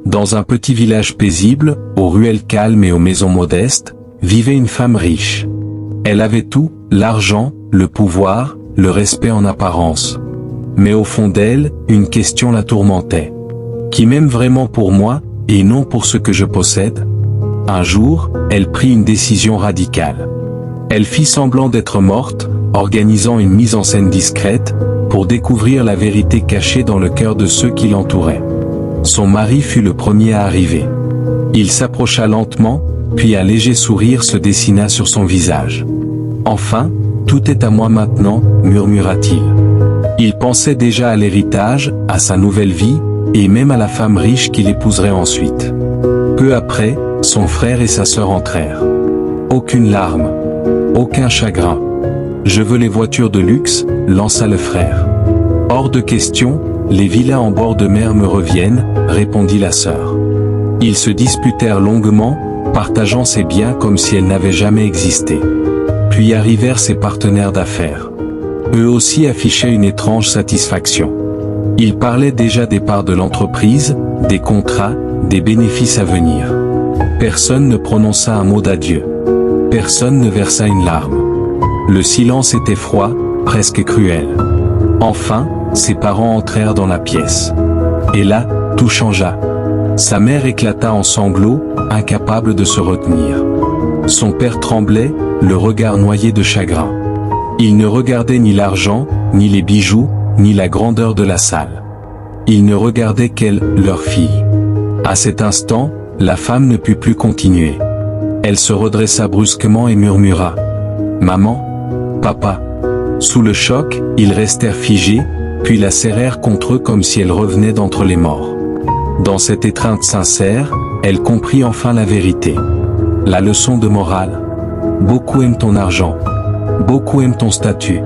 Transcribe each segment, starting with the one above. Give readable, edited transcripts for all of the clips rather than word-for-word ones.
Dans un petit village paisible, aux ruelles calmes et aux maisons modestes, vivait une femme riche. Elle avait tout, l'argent, le pouvoir, le respect en apparence. Mais au fond d'elle, une question la tourmentait. Qui m'aime vraiment pour moi, et non pour ce que je possède? Un jour, elle prit une décision radicale. Elle fit semblant d'être morte, organisant une mise en scène discrète, pour découvrir la vérité cachée dans le cœur de ceux qui l'entouraient. Son mari fut le premier à arriver. Il s'approcha lentement, puis un léger sourire se dessina sur son visage. « Enfin, tout est à moi maintenant, murmura-t-il. » Il pensait déjà à l'héritage, à sa nouvelle vie, et même à la femme riche qu'il épouserait ensuite. Peu après, son frère et sa sœur entrèrent. Aucune larme, aucun chagrin. « Je veux les voitures de luxe, » lança le frère. « Hors de question, les villas en bord de mer me reviennent, » répondit la sœur. Ils se disputèrent longuement, partageant ses biens comme si elles n'avaient jamais existé. Puis arrivèrent ses partenaires d'affaires. Eux aussi affichaient une étrange satisfaction. Ils parlaient déjà des parts de l'entreprise, des contrats, des bénéfices à venir. Personne ne prononça un mot d'adieu. Personne ne versa une larme. Le silence était froid, presque cruel. Enfin, ses parents entrèrent dans la pièce. Et là, tout changea. Sa mère éclata en sanglots, incapable de se retenir. Son père tremblait, le regard noyé de chagrin. Il ne regardait ni l'argent, ni les bijoux, ni la grandeur de la salle. Il ne regardait qu'elle, leur fille. À cet instant, la femme ne put plus continuer. Elle se redressa brusquement et murmura « Maman, papa ». Sous le choc, ils restèrent figés, puis la serrèrent contre eux comme si elle revenait d'entre les morts. Dans cette étreinte sincère, elle comprit enfin la vérité. La leçon de morale. Beaucoup aiment ton argent. Beaucoup aiment ton statut.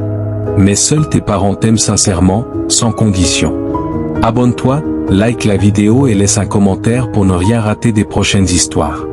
Mais seuls tes parents t'aiment sincèrement, sans condition. Abonne-toi, like la vidéo et laisse un commentaire pour ne rien rater des prochaines histoires.